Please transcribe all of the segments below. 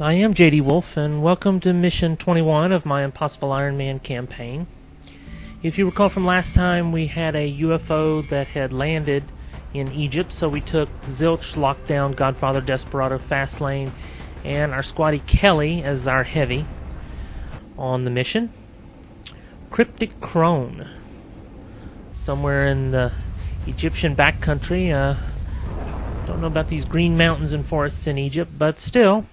I am JDWolf, and welcome to Mission 21 of my Impossible Ironman campaign. If you recall from last time, we had a UFO that had landed in Egypt, so we took Zilch, Lockdown, Godfather, Desperado, Fastlane, and our squatty Kelly as our heavy on the mission. Cryptic Crone, somewhere in the Egyptian backcountry. Don't know about these green mountains and forests in Egypt, but still,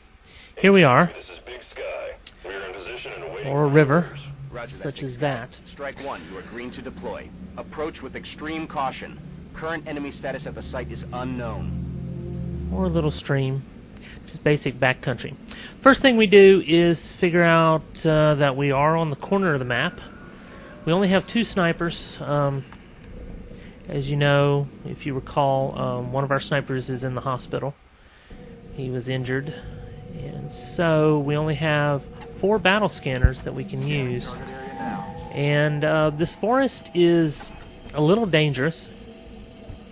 here we are. This is Big Sky. We are in position and awaiting Or a river, orders. such as that. Strike one, you are green to deploy. Approach with extreme caution. Current enemy status at the site is unknown. Or a little stream. Just basic backcountry. First thing we do is figure out that we are on the corner of the map. We only have two snipers. As you know, if you recall, one of our snipers is in the hospital. He was injured. And so we only have 4 battle scanners that we can use. And this forest is a little dangerous.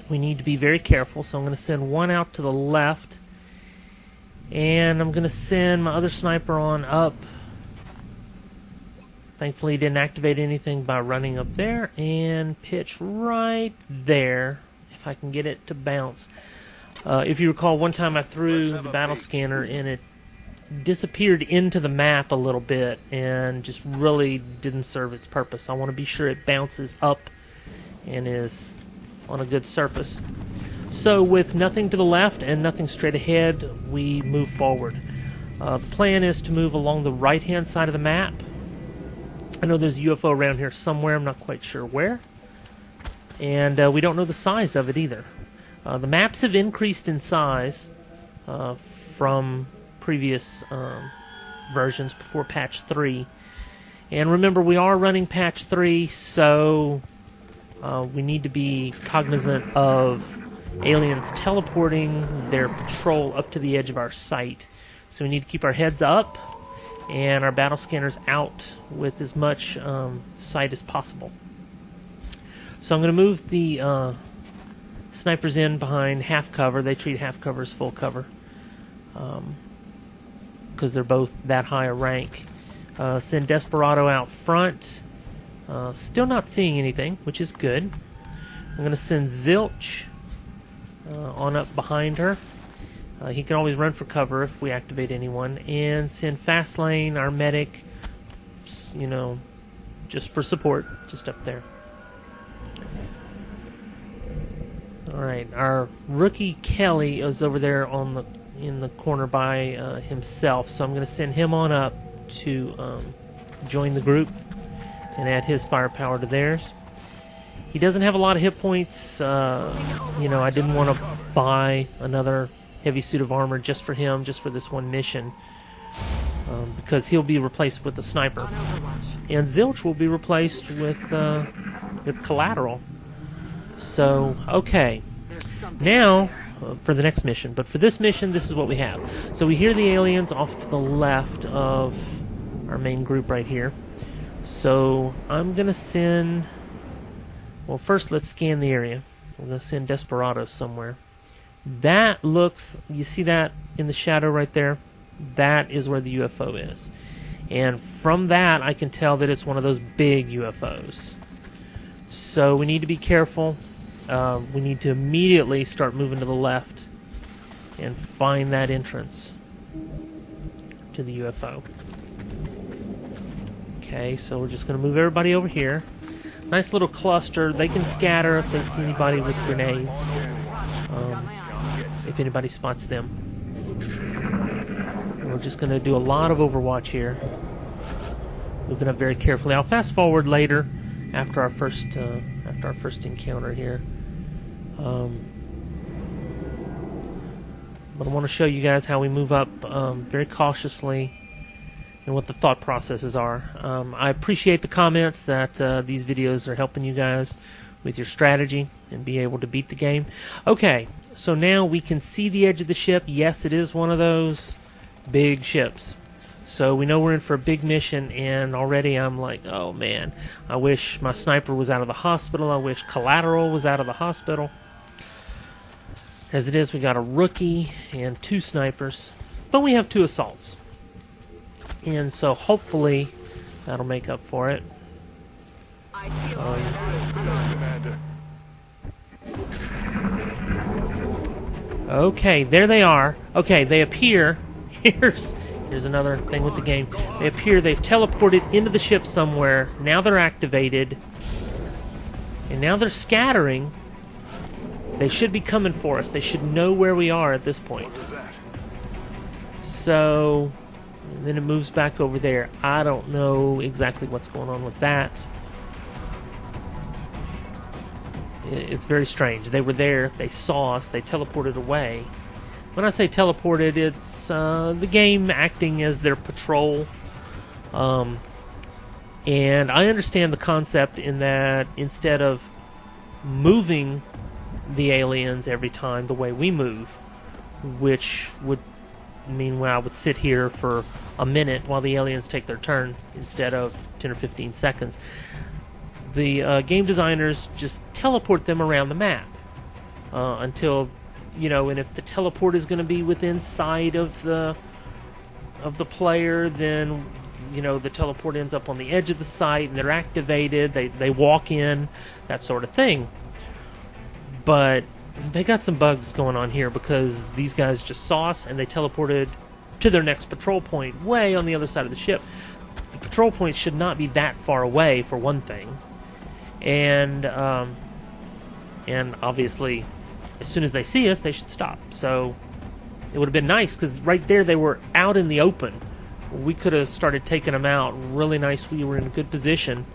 We need to be very careful, so I'm going to send one out to the left. And I'm going to send my other sniper on up. Thankfully he didn't activate anything by running up there. And pitch right there, if I can get it to bounce. If you recall, one time I threw the battle scanner and it disappeared into the map a little bit and just really didn't serve its purpose. I want to be sure it bounces up and is on a good surface. So with nothing to the left and nothing straight ahead, we move forward. The plan is to move along the right-hand side of the map. I know there's a UFO around here somewhere. I'm not quite sure where. And we don't know the size of it either. The maps have increased in size from previous versions before patch 3. And remember, we are running patch 3, so we need to be cognizant of aliens teleporting their patrol up to the edge of our site. So we need to keep our heads up and our battle scanners out with as much sight as possible. So I'm going to move the snipers in behind half cover. They treat half cover as full cover because they're both that high a rank. Send Desperado out front. Still not seeing anything, which is good. I'm going to send Zilch on up behind her. He can always run for cover if we activate anyone. And send Fastlane, our medic, you know, just for support, just up there. Alright, our rookie Kelly is over there in the corner by himself, so I'm going to send him on up to join the group and add his firepower to theirs. He doesn't have a lot of hit points. You know, I didn't want to buy another heavy suit of armor just for him, just for this one mission, because he'll be replaced with the sniper. And Zilch will be replaced with collateral. So, okay. Now, for the next mission. But for this mission, this is what we have. So we hear the aliens off to the left of our main group right here. So I'm going to send... Well, first let's scan the area. I'm going to send Desperado somewhere. That looks... You see that in the shadow right there? That is where the UFO is. And from that, I can tell that it's one of those big UFOs. So we need to be careful. We need to immediately start moving to the left and find that entrance to the UFO. Okay, so we're just going to move everybody over here. Nice little cluster. They can scatter if they see anybody with grenades, if anybody spots them. And we're just going to do a lot of Overwatch here. Moving up very carefully. I'll fast forward later after our first encounter here. But I want to show you guys how we move up very cautiously and what the thought processes are. I appreciate the comments that these videos are helping you guys with your strategy and be able to beat the game. Okay, so now we can see the edge of the ship. Yes, it is one of those big ships. So we know we're in for a big mission, and already I'm like, oh man, I wish my sniper was out of the hospital. I wish Collateral was out of the hospital. As it is, we got a rookie and 2 snipers. But we have 2 assaults. And so hopefully that'll make up for it. Okay, there they are. Okay, they appear. Here's another thing with the game. They appear, they've teleported into the ship somewhere. Now they're activated. And now they're scattering. They should be coming for us. They should know where we are at this point. So, then it moves back over there. I don't know exactly what's going on with that. It's very strange. They were there, they saw us, they teleported away. When I say teleported, it's the game acting as their patrol. And I understand the concept in that instead of moving the aliens every time the way we move, which would mean I would sit here for a minute while the aliens take their turn instead of 10 or 15 seconds. The game designers just teleport them around the map until, you know, and if the teleport is going to be within sight of the player, then, you know, the teleport ends up on the edge of the site and they're activated, they walk in, that sort of thing. But they got some bugs going on here because these guys just saw us and they teleported to their next patrol point way on the other side of the ship. The patrol point should not be that far away, for one thing. And obviously, as soon as they see us, they should stop. So it would have been nice because right there they were out in the open. We could have started taking them out really nice. We were in a good position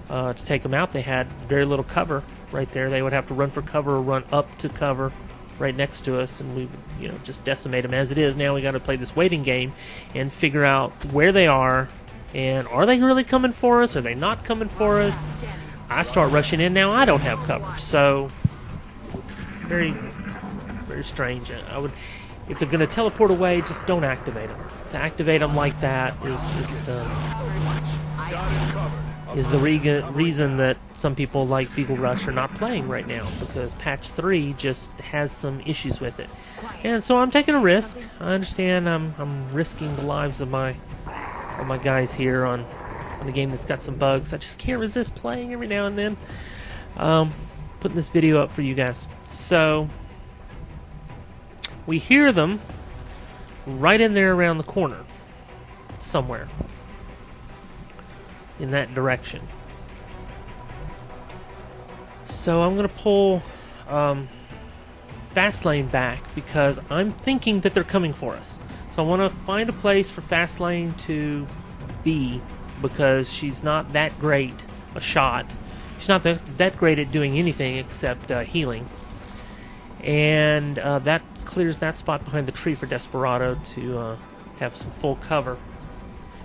to take them out. They had very little cover right there. They would have to run for cover or run up to cover right next to us, and we would, you know, just decimate them. As it is, now we got to play this waiting game and figure out where they are, and are they really coming for us? Are they not coming for us? I start rushing in now. I don't have cover, so very, very strange. I would, if they're going to teleport away, just don't activate them. To activate them like that is just is the reason that some people like Beagle Rush are not playing right now, because patch 3 just has some issues with it. And so I'm taking a risk. I understand I'm risking the lives of my guys here on a game that's got some bugs. I just can't resist playing every now and then. Putting this video up for you guys. So we hear them right in there around the corner somewhere in that direction. So I'm going to pull Fastlane back because I'm thinking that they're coming for us. So I want to find a place for Fastlane to be, because she's not that great a shot. She's not that great at doing anything except healing. And that clears that spot behind the tree for Desperado to have some full cover.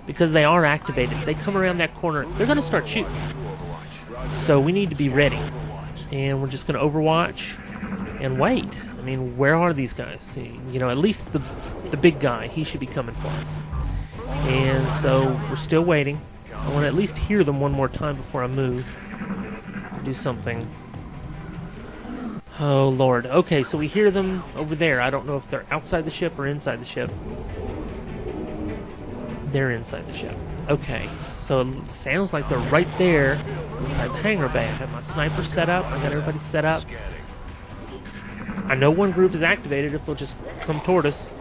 Because they are activated. They come around that corner, they're going to start shooting. So we need to be ready. And we're just going to overwatch and wait. I mean, where are these guys? You know, at least the big guy, he should be coming for us. And so we're still waiting. I want to at least hear them one more time before I move. Do something. Oh, Lord. Okay, so we hear them over there. I don't know if they're outside the ship or inside the ship. They're inside the ship. Okay, so it sounds like they're right there inside the hangar bay. I have my sniper set up. I got everybody set up. I know one group is activated if they'll just come toward us.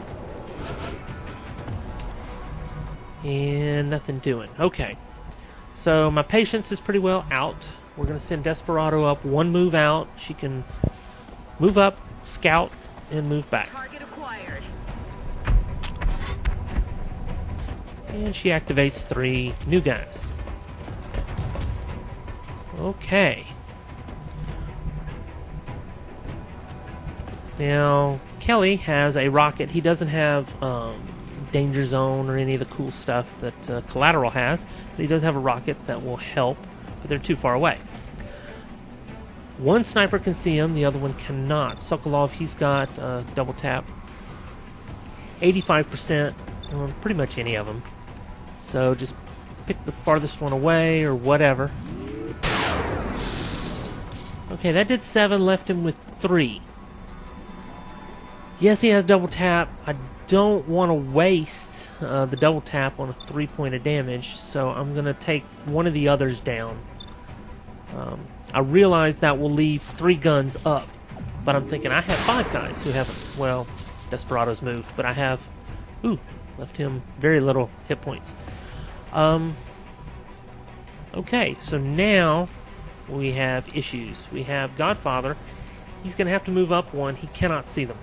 And nothing doing. Okay, so my patience is pretty well out. We're going to send Desperado up one move out. She can move up, scout, and move back. Target acquired. And she activates 3 new guys. Okay. Now, Kelly has a rocket. He doesn't have Danger Zone or any of the cool stuff that Collateral has, but he does have a rocket that will help, but they're too far away. One sniper can see him, the other one cannot. Sokolov, he's got double tap. 85% on pretty much any of them. So just pick the farthest one away or whatever. Okay, that did 7, left him with 3. Yes, he has double tap. I don't want to waste the double tap on a 3 point of damage, so I'm going to take one of the others down. I realize that will leave 3 guns up, but I'm thinking I have 5 guys who haven't. Well, Desperado's moved, but I have. Ooh, left him very little hit points. Okay, so now we have issues. We have Godfather. He's going to have to move up 1. He cannot see them.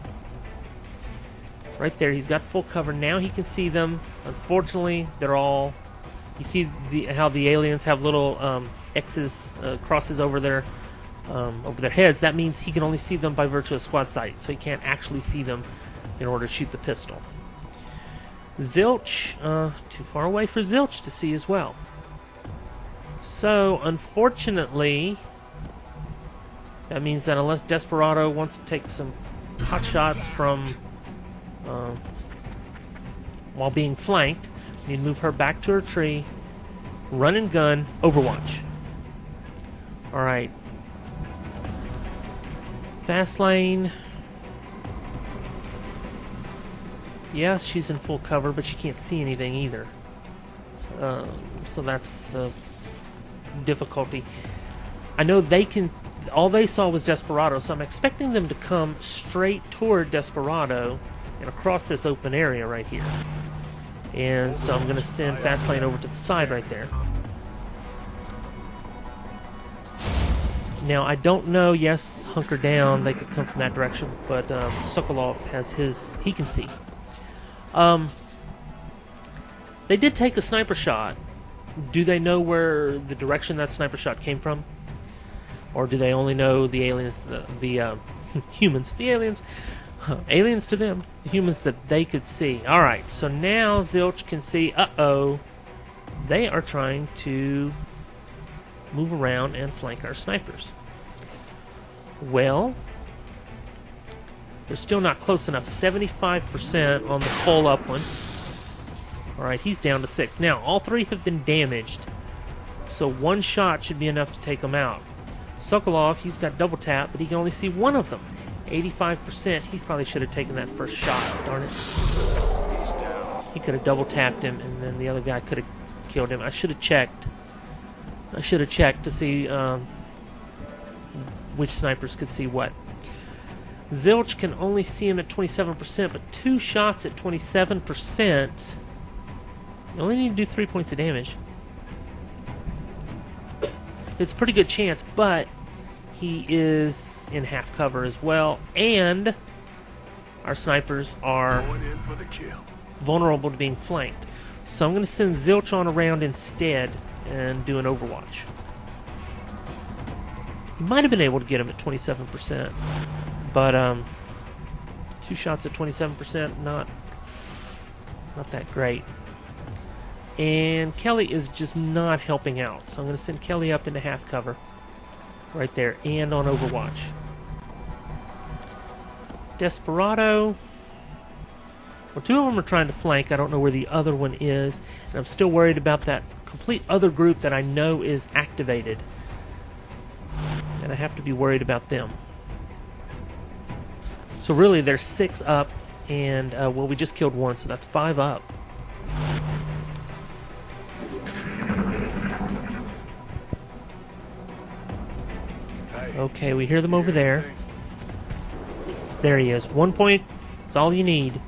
Right there, he's got full cover. Now he can see them. Unfortunately, they're all... You see how the aliens have little X's, crosses over their heads. That means he can only see them by virtue of squad sight, so he can't actually see them in order to shoot the pistol. Zilch, too far away for Zilch to see as well. So, unfortunately, that means that unless Desperado wants to take some hot shots from while being flanked, we need to move her back to her tree, run and gun, Overwatch. Alright. Fast lane. Yes, she's in full cover, but she can't see anything either. So that's the difficulty. I know they can... All they saw was Desperado, so I'm expecting them to come straight toward Desperado and across this open area right here. And so I'm going to send Fastlane over to the side right there. Now, I don't know, yes, hunker down, they could come from that direction, but Sokolov has his... He can see. They did take a sniper shot. Do they know where the direction that sniper shot came from? Or do they only know the aliens, the humans, the aliens, aliens to them, the humans that they could see? Alright, so now Zilch can see, uh-oh, they are trying to move around and flank our snipers. Well, they're still not close enough. 75% on the full up one. Alright, he's down to 6. Now, all 3 have been damaged, so 1 shot should be enough to take them out. Sokolov, he's got double tap, but he can only see 1 of them. 85%, he probably should have taken that first shot, darn it. He could have double tapped him, and then the other guy could have killed him. I should have checked. I should have checked to see which snipers could see what. Zilch can only see him at 27%, but 2 shots at 27%. You only need to do 3 points of damage. It's a pretty good chance, but he is in half cover as well, and our snipers are vulnerable to being flanked. So I'm going to send Zilch on around instead and do an Overwatch. He might have been able to get him at 27%, but 2 shots at 27%, not that great. And Kelly is just not helping out, so I'm going to send Kelly up into half cover right there and on Overwatch. Desperado. Well, 2 of them are trying to flank. I don't know where the other one is, and I'm still worried about that complete other group that I know is activated, and I have to be worried about them. So really, there's 6 up, and well, we just killed 1, so that's 5 up. Okay, we hear them over there. There he is. 1 point. That's all you need. You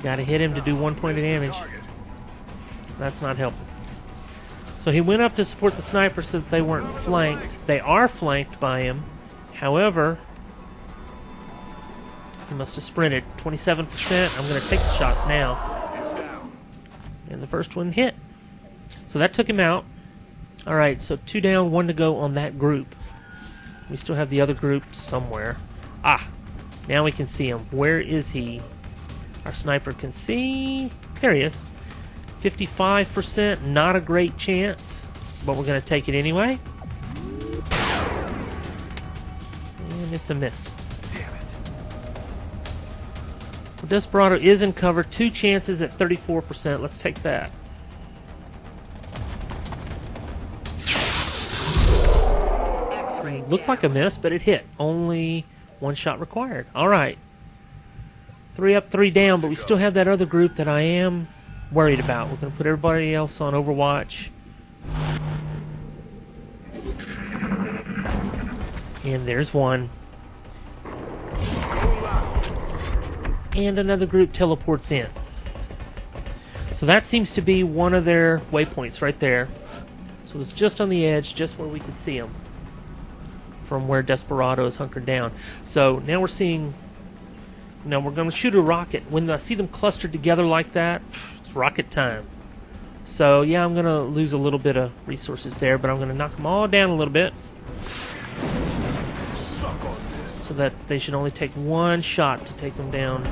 gotta hit him to do 1 point of damage. So that's not helping. So he went up to support the sniper so that they weren't flanked. They are flanked by him. However, he must have sprinted. 27%. I'm going to take the shots now. And the first one hit. So that took him out. Alright, so 2 down, 1 to go on that group. We still have the other group somewhere. Ah, now we can see him. Where is he? Our sniper can see. There he is. 55%, not a great chance, but we're going to take it anyway. And it's a miss. Well, Desperado is in cover. 2 chances at 34%. Let's take that. Looked like a miss, but it hit. Only 1 shot required. All right. 3 up, 3 down, but we still have that other group that I am worried about. We're going to put everybody else on Overwatch. And there's one. And another group teleports in. So that seems to be one of their waypoints right there. So it's just on the edge, just where we could see them from where Desperado is hunkered down. So now we're seeing... Now we're going to shoot a rocket. When I see them clustered together like that, it's rocket time. So yeah, I'm going to lose a little bit of resources there, but I'm going to knock them all down a little bit. So that they should only take 1 shot to take them down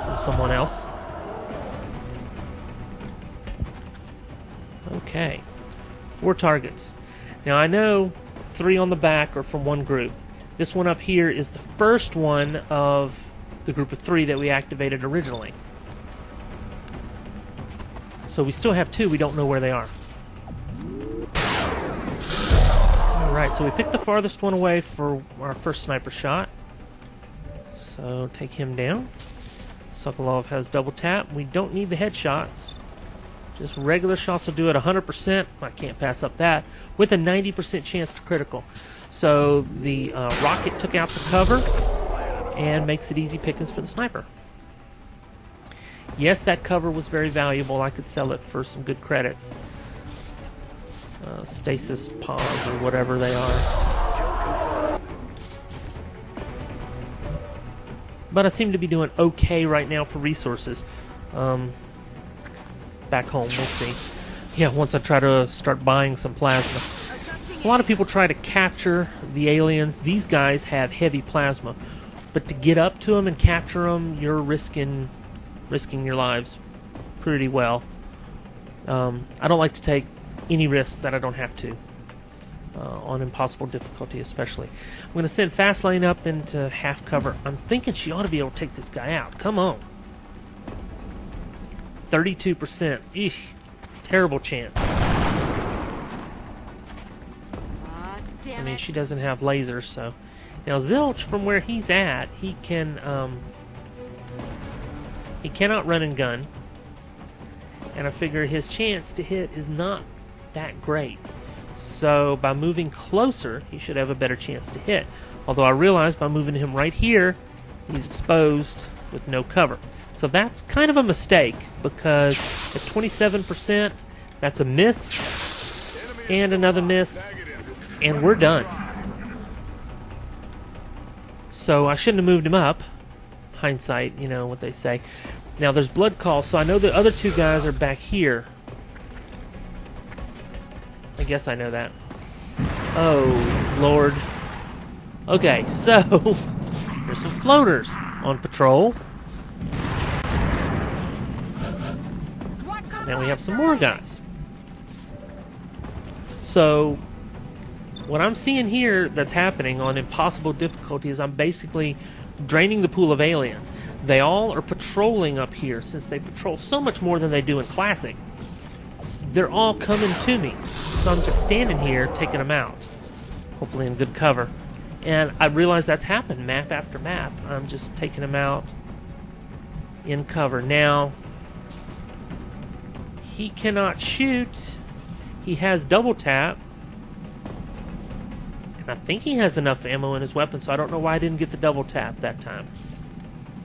from someone else. Okay. 4 targets. Now I know 3 on the back are from one group. This one up here is the first one of the group of 3 that we activated originally. So we still have 2, we don't know where they are. Alright, so we picked the farthest one away for our first sniper shot. So take him down. Sokolov has double tap. We don't need the headshots. Just regular shots will do it 100%. I can't pass up that. With a 90% chance to critical. So the rocket took out the cover and makes it easy pickings for the sniper. Yes, that cover was very valuable. I could sell it for some good credits. Stasis pods or whatever they are. But I seem to be doing okay right now for resources. Back home, we'll see. Yeah, once I try to start buying some plasma. A lot of people try to capture the aliens. These guys have heavy plasma. But to get up to them and capture them, you're risking your lives pretty well. I don't like to take any risks that I don't have to. On impossible difficulty especially. I'm going to send Fastlane up into half cover. I'm thinking she ought to be able to take this guy out. Come on. 32%. Eesh. Terrible chance. I mean, she doesn't have lasers, so... Now, Zilch, from where he's at, he cannot run and gun. And I figure his chance to hit is not that great. So, by moving closer, he should have a better chance to hit. Although I realize by moving him right here, he's exposed with no cover. So that's kind of a mistake, because at 27%, that's a miss, and another miss, and we're done. So I shouldn't have moved him up. Hindsight, you know what they say. Now there's blood call, so I know the other 2 guys are back here. I guess I know that. Oh, Lord. Okay, so there's some floaters on patrol. So now we have some more guys. So what I'm seeing here that's happening on impossible difficulty is I'm basically draining the pool of aliens. They all are patrolling up here since they patrol so much more than they do in Classic. They're all coming to me. So I'm just standing here taking them out. Hopefully in good cover. And I realize that's happened map after map. I'm just taking them out in cover. Now, he cannot shoot. He has double tap. And I think he has enough ammo in his weapon, so I don't know why I didn't get the double tap that time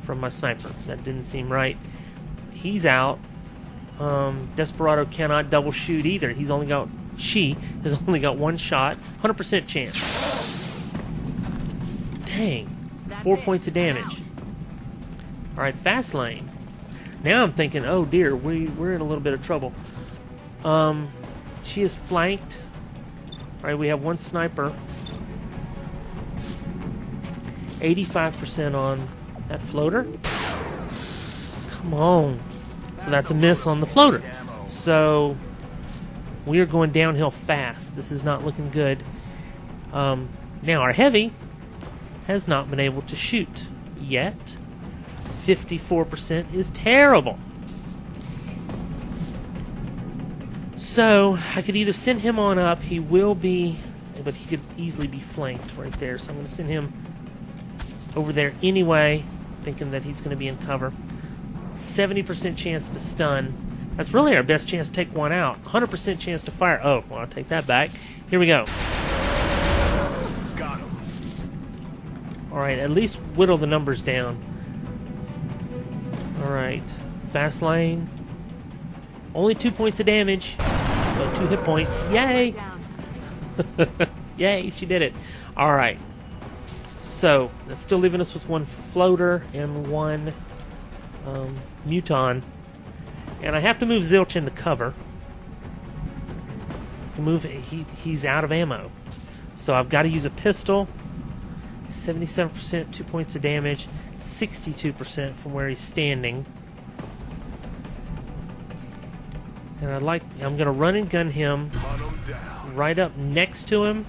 from my sniper. That didn't seem right. He's out. Desperado cannot double shoot either. She has only got 1 shot. 100% chance. Dang. 4 points of damage. Alright, Fastlane. Now I'm thinking, oh dear, we're in a little bit of trouble. She is flanked. Alright, we have 1 sniper. 85% on that floater. Come on. So that's a miss on the floater. So we are going downhill fast. This is not looking good. Now our heavy has not been able to shoot yet. 54% is terrible. So I could either send him on up. He will be, but he could easily be flanked right there. So I'm going to send him over there anyway, thinking that he's going to be in cover. 70% chance to stun. That's really our best chance to take one out. 100% chance to fire. Oh, well, I'll take that back. Here we go. Got him. Alright, at least whittle the numbers down. Alright. Fast lane. Only 2 points of damage. Well, 2 hit points. Yay! Yay, she did it. Alright. So, that's still leaving us with 1 floater and 1 muton. And I have to move Zilch into cover. To move, he's out of ammo. So I've got to use a pistol. 77%, 2 points of damage. 62% from where he's standing. And I'm going to run and gun him right up next to him,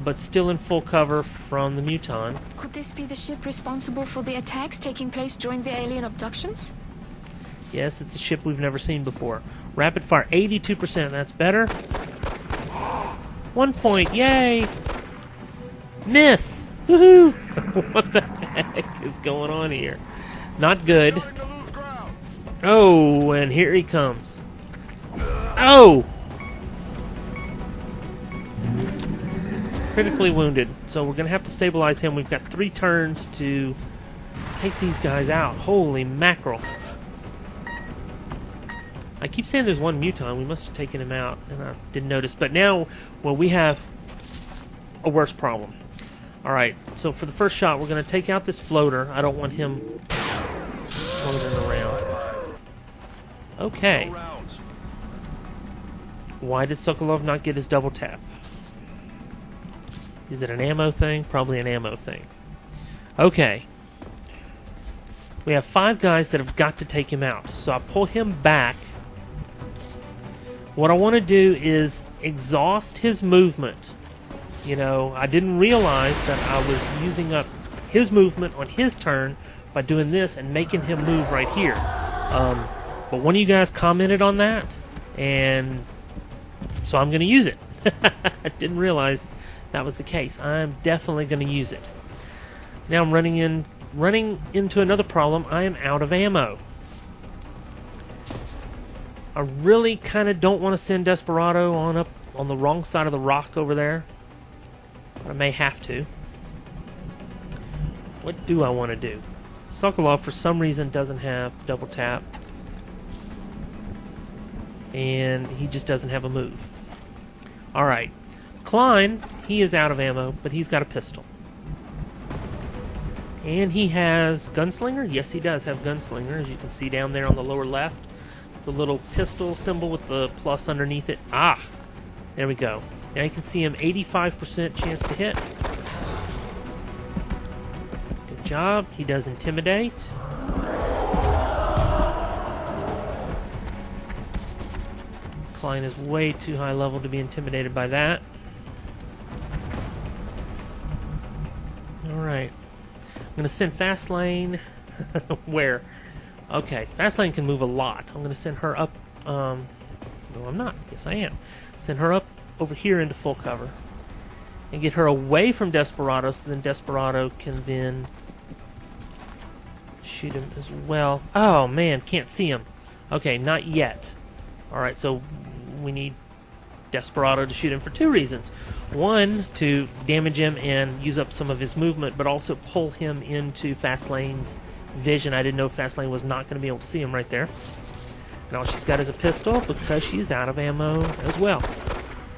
but still in full cover from the muton. Could this be the ship responsible for the attacks taking place during the alien abductions? Yes, it's a ship we've never seen before. Rapid fire, 82%. That's better. 1 point. Yay! Miss! Woohoo! What the heck is going on here? Not good. Oh, and here he comes. Oh! Critically wounded. So we're going to have to stabilize him. We've got 3 turns to take these guys out. Holy mackerel. I keep saying there's 1 muton. We must have taken him out, and I didn't notice. But now, well, we have a worse problem. Alright, so for the first shot, we're going to take out this floater. I don't want him floating around. Okay. Why did Sokolov not get his double tap? Is it an ammo thing? Probably an ammo thing. Okay. We have 5 guys that have got to take him out. So I pull him back. What I want to do is exhaust his movement. You know, I didn't realize that I was using up his movement on his turn by doing this and making him move right here. But one of you guys commented on that, and so I'm going to use it. I didn't realize that was the case. I'm definitely going to use it. Now I'm running into another problem. I am out of ammo. I really kind of don't want to send Desperado on up on the wrong side of the rock over there. But I may have to. What do I want to do? Sokolov, for some reason, doesn't have the double tap. And he just doesn't have a move. Alright. Klein, he is out of ammo, but he's got a pistol. And he has Gunslinger? Yes, he does have Gunslinger, as you can see down there on the lower left. The little pistol symbol with the plus underneath it. Ah! There we go. Now you can see him 85% chance to hit. Good job. He does Intimidate. Klein is way too high level to be intimidated by that. Alright. I'm going to send Fastlane. Where? Okay, Fastlane can move a lot. I'm going to send her up. No, I'm not. Yes, I am. Send her up over here into full cover. And get her away from Desperado, so then Desperado can then shoot him as well. Oh, man, can't see him. Okay, not yet. Alright, so we need Desperado to shoot him for 2 reasons. 1, to damage him and use up some of his movement, but also pull him into Fastlane's vision. I didn't know Fastlane was not going to be able to see him right there. And all she's got is a pistol because she's out of ammo as well.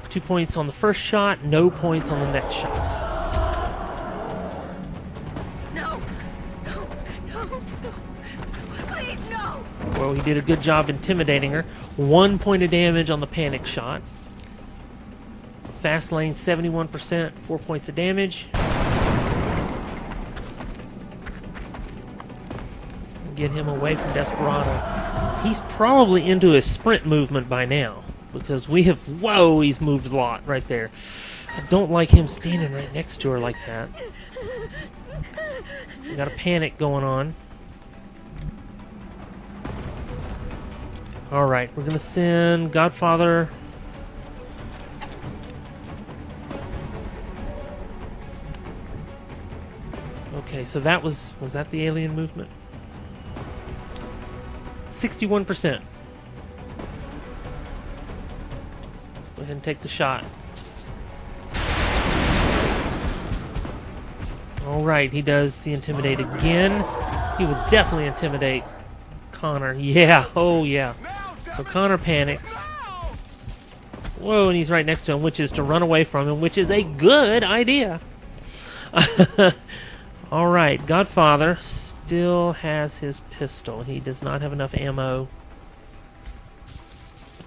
2 points on the first shot, no points on the next shot. No! No! No! No! Please, no! Well, he did a good job intimidating her. 1 point of damage on the panic shot. Fastlane, 71%, 4 points of damage. Get him away from Desperado. He's probably into his sprint movement by now. Because we have... Whoa, he's moved a lot right there. I don't like him standing right next to her like that. We got a panic going on. Alright, we're going to send Godfather... Okay, so that was that the alien movement? 61%. Let's go ahead and take the shot. Alright, he does the intimidate again. He will definitely intimidate Connor. Yeah, oh yeah. So Connor panics. Whoa, and he's right next to him, which is to run away from him, which is a good idea. Alright, Godfather still has his pistol. He does not have enough ammo.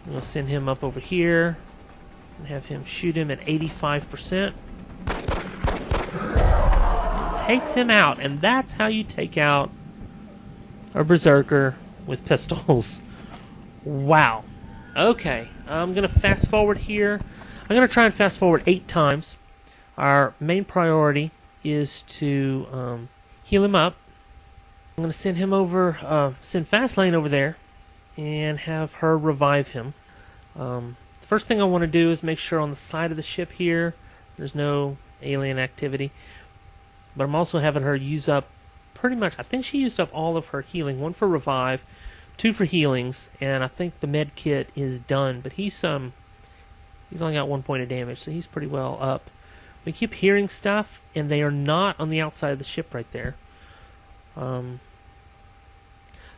We'll send him up over here and have him shoot him at 85%. Takes him out, and that's how you take out a Berserker with pistols. Wow. Okay, I'm going to fast forward here. I'm going to try and fast forward 8 times. Our main priority is to heal him up. I'm going to send him over, send Fastlane over there and have her revive him. The first thing I want to do is make sure on the side of the ship here there's no alien activity. But I'm also having her use up pretty much, I think she used up all of her healing. 1 for revive, 2 for healings, and I think the med kit is done. But he's only got 1 point of damage, so he's pretty well up. We keep hearing stuff, and they are not on the outside of the ship right there.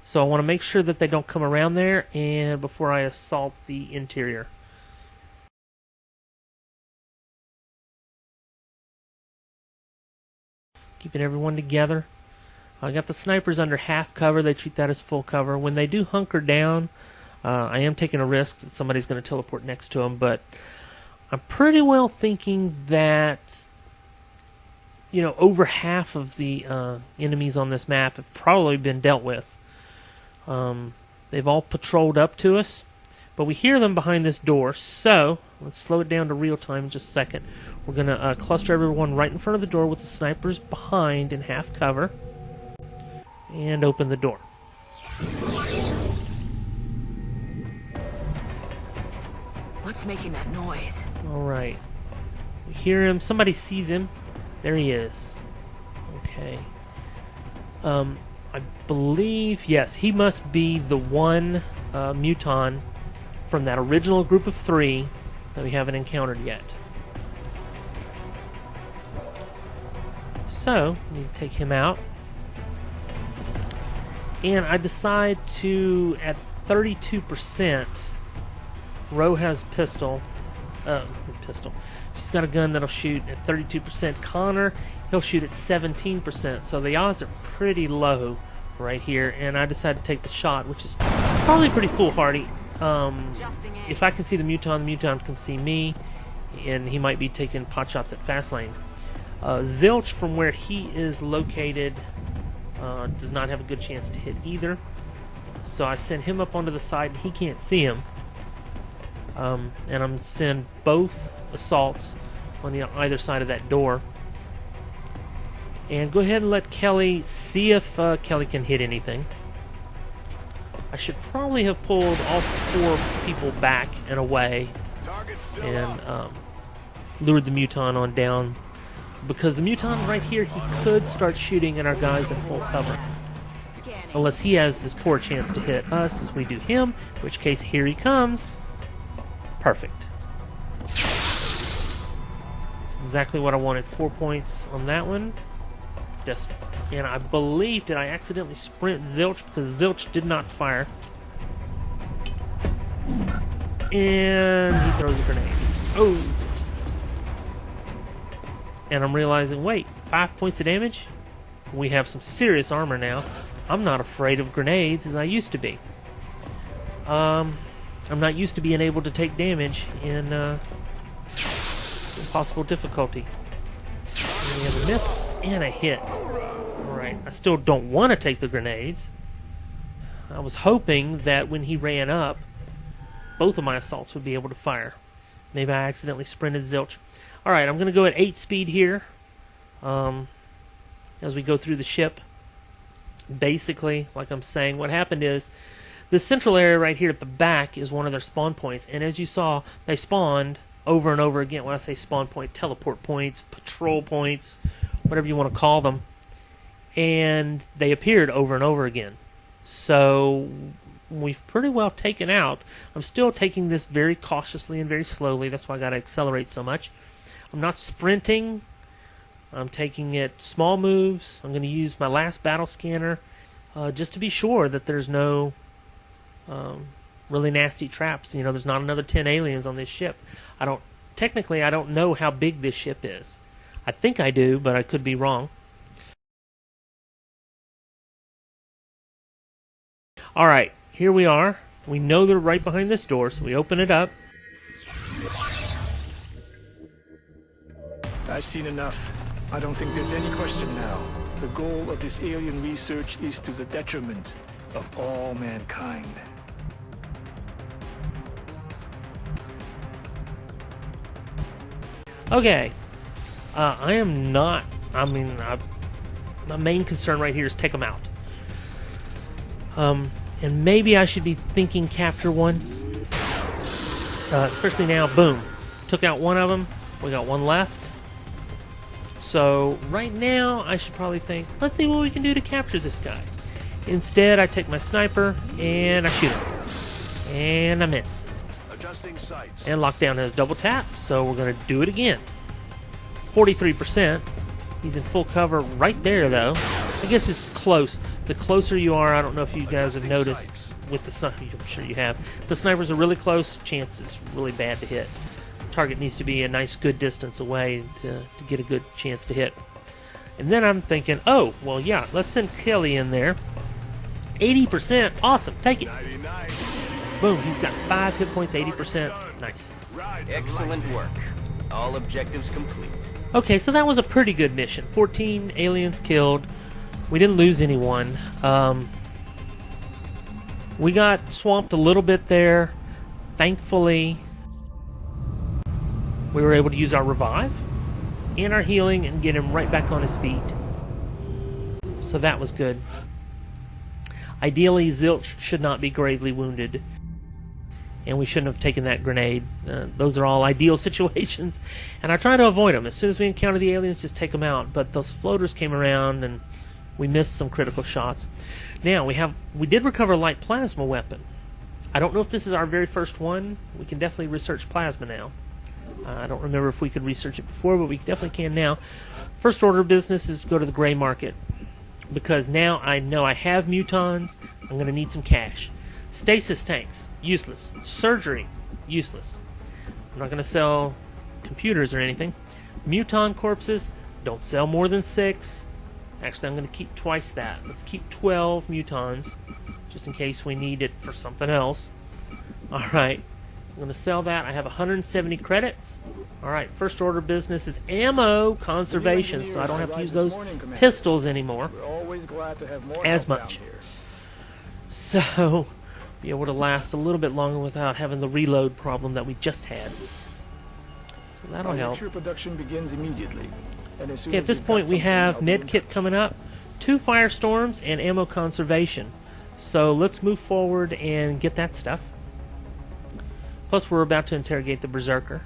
So I want to make sure that they don't come around there and before I assault the interior. Keeping everyone together. I got the snipers under half cover. They treat that as full cover. When they do hunker down, I am taking a risk that somebody's going to teleport next to them, but I'm pretty well thinking that, you know, over half of the enemies on this map have probably been dealt with. They've all patrolled up to us, but we hear them behind this door, so let's slow it down to real time in just a second. We're going to cluster everyone right in front of the door with the snipers behind in half cover, and open the door. What's making that noise? Alright. We hear him. Somebody sees him. There he is. Okay. I believe, yes, he must be the one muton from that original group of 3 that we haven't encountered yet. So, we need to take him out. And I decide to, at 32%, Ro has pistol. She's got a gun that'll shoot at 32%. Connor, he'll shoot at 17%. So the odds are pretty low right here. And I decided to take the shot, which is probably pretty foolhardy. If I can see the muton can see me. And he might be taking pot shots at Fastlane. Zilch, from where he is located, does not have a good chance to hit either. So I send him up onto the side, and he can't see him. And I'm going to send both assaults on either side of that door. And go ahead and let Kelly see if Kelly can hit anything. I should probably have pulled all 4 people back and away and lured the muton on down. Because the muton right here, he could start shooting at our guys in full cover. Unless he has this poor chance to hit us as we do him, in which case here he comes. Perfect. That's exactly what I wanted. 4 points on that one. And I believe, did I accidentally sprint Zilch? Because Zilch did not fire. And he throws a grenade. Oh! And I'm realizing, wait, 5 points of damage? We have some serious armor now. I'm not afraid of grenades as I used to be. I'm not used to being able to take damage in impossible difficulty. And we have a miss and a hit. Alright, I still don't want to take the grenades. I was hoping that when he ran up, both of my assaults would be able to fire. Maybe I accidentally sprinted Zilch. Alright, I'm going to go at 8 speed here as we go through the ship. Basically, like I'm saying, what happened is the central area right here at the back is one of their spawn points. And as you saw, they spawned over and over again. When I say spawn point, teleport points, patrol points, whatever you want to call them. and they appeared over and over again. So we've pretty well taken out. I'm still taking this very cautiously and very slowly. That's why I got to accelerate so much. I'm not sprinting. I'm taking it small moves. I'm going to use my last battle scanner just to be sure that there's no really nasty traps. You know, there's not another 10 aliens on this ship. Technically, I don't know how big this ship is. I think I do, but I could be wrong. Alright, here we are. We know they're right behind this door, so we open it up. I've seen enough. I don't think there's any question now. The goal of this alien research is to the detriment of all mankind. Okay. I am not... I mean, my main concern right here is take them out. And maybe I should be thinking capture one. Especially now, boom. Took out one of them. We got one left. So, right now, I should probably think, let's see what we can do to capture this guy. Instead, I take my sniper, and I shoot him. And I miss. Adjusting sights. And lockdown has double tap, so we're going to do it again. 43%. He's in full cover right there, though. I guess it's close. The closer you are, I don't know if you guys have noticed with the sniper. I'm sure you have. If the snipers are really close, chance is really bad to hit. Target needs to be a nice, good distance away to get a good chance to hit. And then I'm thinking, oh, well, yeah, let's send Kelly in there. 80%. Awesome. Take it. Boom. He's got 5 hit points, 80%. Nice. Excellent work. All objectives complete. Okay, so that was a pretty good mission. 14 aliens killed. We didn't lose anyone. We got swamped a little bit there. Thankfully, we were able to use our revive and our healing and get him right back on his feet. So that was good. Ideally, Zilch should not be gravely wounded. And we shouldn't have taken that grenade. Those are all ideal situations. And I try to avoid them. As soon as we encounter the aliens, just take them out. But those floaters came around and we missed some critical shots. Now, we did recover a light plasma weapon. I don't know if this is our very first one. We can definitely research plasma now. I don't remember if we could research it before, but we definitely can now. First order of business is go to the gray market. Because now I know I have mutons. I'm going to need some cash. Stasis tanks, useless. Surgery, useless. I'm not going to sell computers or anything. Muton corpses, don't sell more than 6. Actually, I'm going to keep twice that. Let's keep 12 mutons, just in case we need it for something else. Alright, I'm going to sell that. I have 170 credits. Alright, first order business is ammo conservation, so I don't have to use those pistols anymore We're always glad to have more as help much. down here. So, be able to last a little bit longer without having the reload problem that we just had. So that'll Our help. lecture production begins immediately. And as soon Okay, as at this we've got point we something have out to med kit coming up, 2 firestorms, and ammo conservation. So let's move forward and get that stuff. Plus we're about to interrogate the Berserker.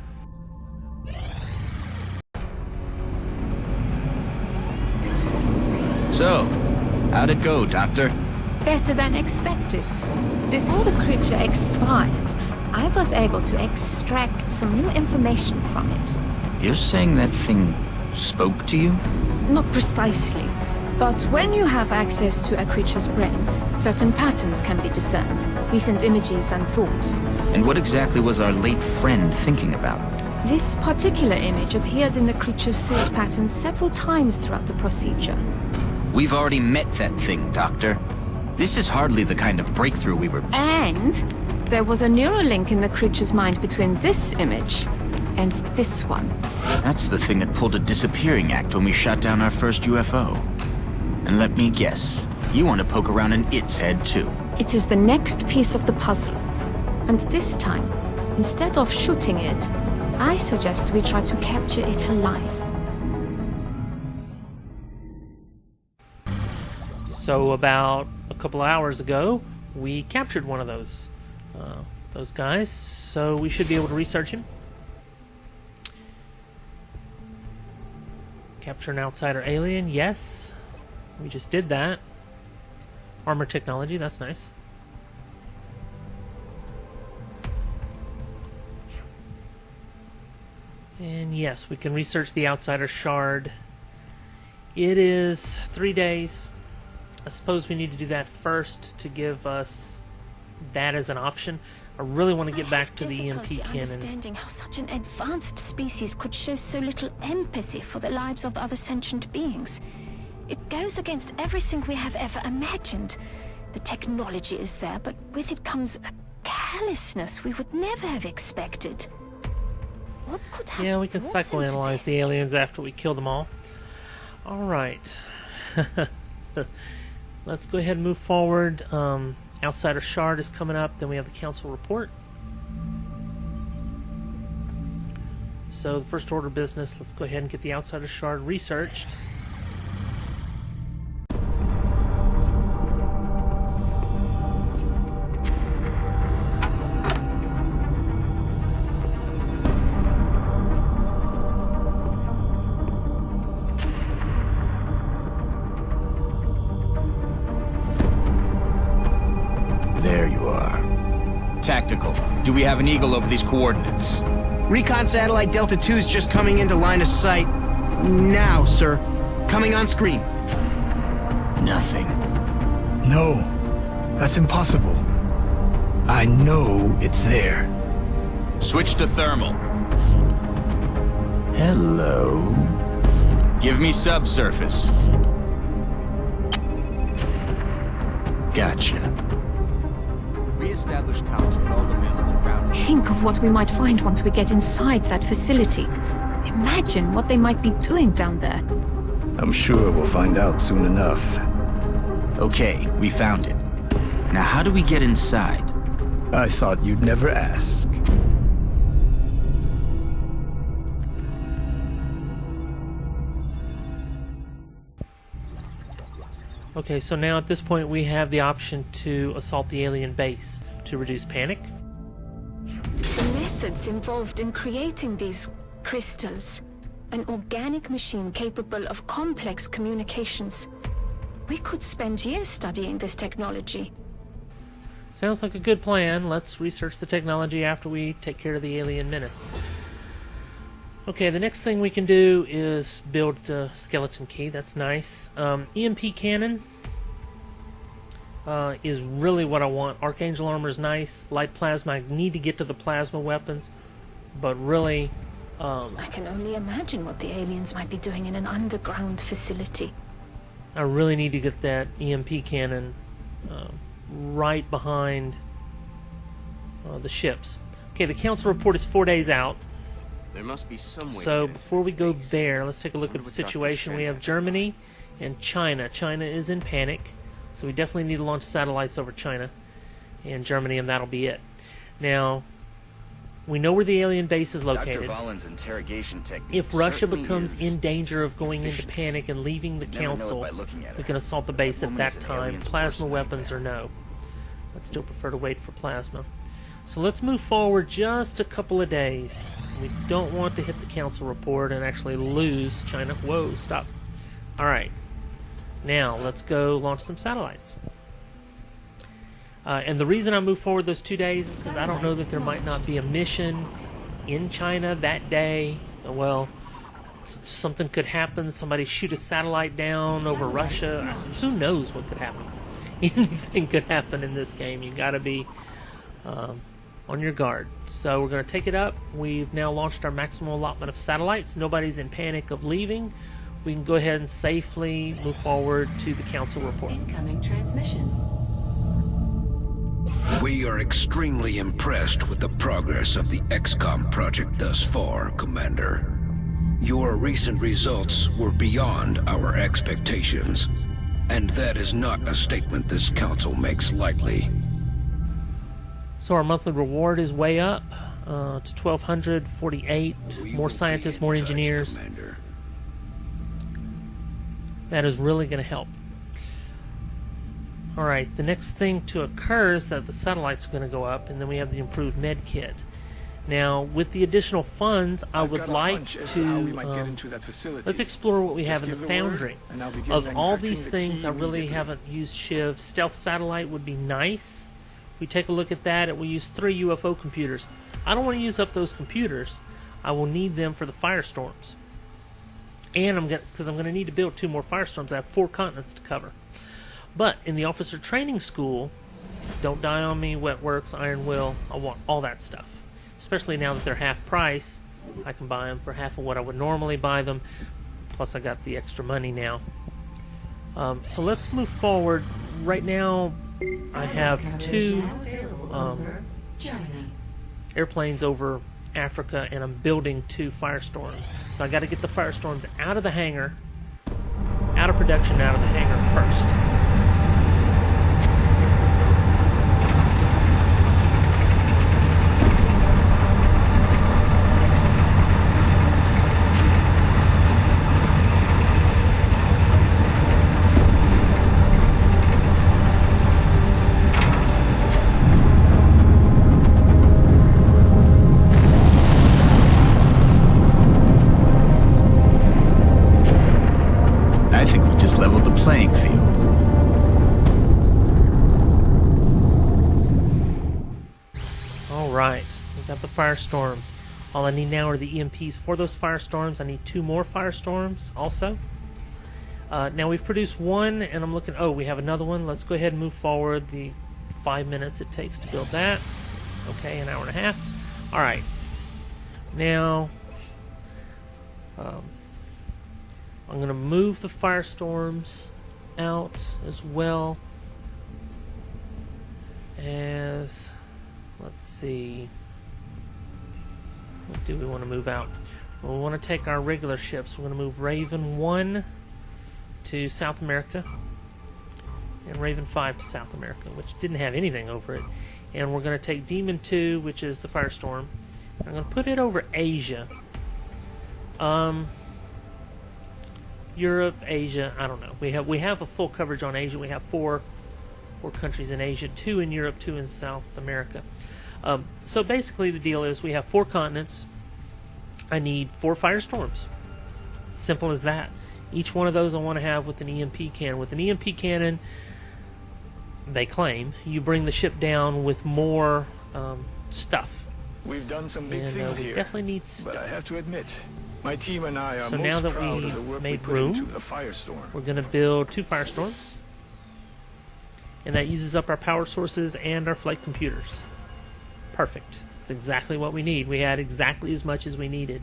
So, how'd it go, Doctor? Better than expected. Before the creature expired, I was able to extract some new information from it. You're saying that thing spoke to you? Not precisely, but when you have access to a creature's brain, certain patterns can be discerned, recent images and thoughts. And what exactly was our late friend thinking about? This particular image appeared in the creature's thought patterns several times throughout the procedure. We've already met that thing, Doctor. This is hardly the kind of breakthrough we were... And there was a neural link in the creature's mind between this image and this one. That's the thing that pulled a disappearing act when we shot down our first UFO. And let me guess, you want to poke around in its head too. It is the next piece of the puzzle. And this time, instead of shooting it, I suggest we try to capture it alive. So about a couple hours ago, we captured one of those guys. So we should be able to research him. Capture an outsider alien, yes. We just did that. Armor technology, that's nice. And yes, we can research the Outsider Shard. It is 3 days. I suppose we need to do that first to give us that as an option. I really want to get back to the EMP cannon. Understanding how such an advanced species could show so little empathy for the lives of other sentient beings. It goes against everything we have ever imagined. The technology is there, but with it comes a callousness we would never have expected. What could have Yeah, we can brought them to psychoanalyze this? the aliens after we kill them all. Alright. Let's go ahead and move forward. Outsider Shard is coming up. Then we have the Council report. So the first order of business, let's go ahead and get the Outsider Shard researched. There you are. Tactical. Do we have an eagle over these coordinates? Recon satellite Delta 2's just coming into line of sight. Now, sir. Coming on screen. Nothing. No, that's impossible. I know it's there. Switch to thermal. Hello. Give me subsurface. Gotcha. Re-establish comms with all available ground. Think of what we might find once we get inside that facility. Imagine what they might be doing down there. I'm sure we'll find out soon enough. Okay, we found it. Now how do we get inside? I thought you'd never ask. Okay, so now at this point we have the option to assault the alien base to reduce panic. The methods involved in creating these crystals, an organic machine capable of complex communications. We could spend years studying this technology. Sounds like a good plan. Let's research the technology after we take care of the alien menace. Okay, the next thing we can do is build a skeleton key. That's nice. EMP cannon is really what I want. Archangel armor is nice. Light plasma. I need to get to the plasma weapons, but really, I can only imagine what the aliens might be doing in an underground facility. I really need to get that EMP cannon right behind the ships. Okay, the council report is 4 days out. There must be some way. So to before we go base. there, let's take a look at Wonder the what Dr. situation. We Shen have has. Germany and China. China is in panic, so we definitely need to launch satellites over China and Germany, and that'll be it. Now, we know where the alien base is Dr. located. Valen's interrogation technique If Russia certainly becomes is in danger of going into efficient. panic and leaving the You'd never know it council, by looking at we her. can assault the base That at woman that is an time. alien's Plasma worst weapons or nightmare. no. I'd still prefer to wait for plasma. So let's move forward just a couple of days. We don't want to hit the council report and actually lose China. Whoa, stop. Alright. Now, let's go launch some satellites. And the reason I move forward those 2 days is because I don't know that there might not be a mission in China that day. Well, something could happen. Somebody shoot a satellite down over Russia. Who knows what could happen? Anything could happen in this game. You gotta be on your guard. So we're going to take it up. We've now launched our maximum allotment of satellites. Nobody's in panic of leaving. We can go ahead and safely move forward to the council report. Incoming transmission. We are extremely impressed with the progress of the XCom project thus far, Commander. Your recent results were beyond our expectations, and that is not a statement this council makes lightly. So our monthly reward is way up to 1,248. We More will scientists, be in more touch, engineers. Commander. That is really going to help. Alright, the next thing to occur is that the satellites are going to go up, and then we have the improved med kit. Now, with the additional funds, I I've would got a like hunch as to how we to might get into that facility. let's explore what we have Just in the give the word, foundry. and I'll begin Of all manufacturing these the things, key I really immediately. haven't used Shiv. Stealth satellite would be nice. We take a look at that, and we use 3 UFO computers. I don't want to use up those computers. I will need them for the firestorms, and because I'm going to need to build 2 more firestorms. I have 4 continents to cover. But in the officer training school, Don't Die on Me, Wet Works, Iron Will, I want all that stuff. Especially now that they're half price, I can buy them for half of what I would normally buy them. Plus, I got the extra money now. So let's move forward. Right now, I have 2 airplanes over Africa, and I'm building 2 firestorms. So I got to get the firestorms out of the hangar, out of production, out of the hangar first. I think we just leveled the playing field. Alright, we got the firestorms. All I need now are the EMPs for those firestorms. I need 2 more firestorms also. Now we've produced 1, and I'm looking... Oh, we have another one. Let's go ahead and move forward the 5 minutes it takes to build that. Okay, an hour and a half. Alright. Now... I'm going to move the firestorms out as well as, let's see, what do we want to move out? Well, we want to take our regular ships. We're going to move Raven 1 to South America and Raven 5 to South America, which didn't have anything over it. And we're going to take Demon 2, which is the firestorm. I'm going to put it over Asia. Europe, Asia, I don't know. We have a full coverage on Asia. We have 4 countries in Asia, 2 in Europe, 2 in South America. So basically the deal is we have 4 continents. I need 4 firestorms. Simple as that. Each one of those I want to have with an EMP cannon. With an EMP cannon, they claim, you bring the ship down with more stuff. We've done some big And things we here. definitely need stuff. But I have to admit, my team and I are So most now that proud of we've the work made we put room, into the firestorm. We're going to build 2 firestorms. And that uses up our power sources and our flight computers. Perfect. It's exactly what we need. We had exactly as much as we needed,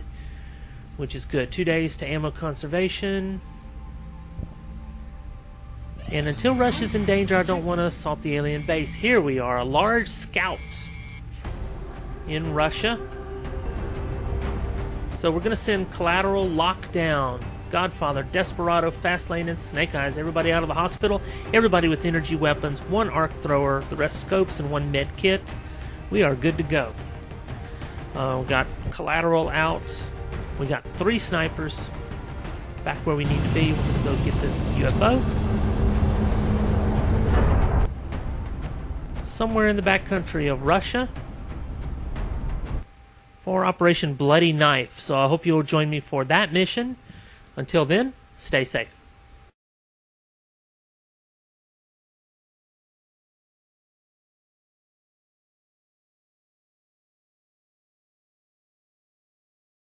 which is good. 2 days to ammo conservation. And until Russia's in danger, I don't want to assault the alien base. Here we are, a large scout in Russia. So we're going to send Collateral, Lockdown, Godfather, Desperado, Fastlane, and Snake Eyes. Everybody out of the hospital. Everybody with energy weapons. 1 arc thrower, the rest scopes, and 1 med kit. We are good to go. We got Collateral out. We got 3 snipers. Back where we need to be. We're going to go get this UFO. Somewhere in the backcountry of Russia. For Operation Bloody Knife. So I hope you'll join me for that mission. Until then, stay safe.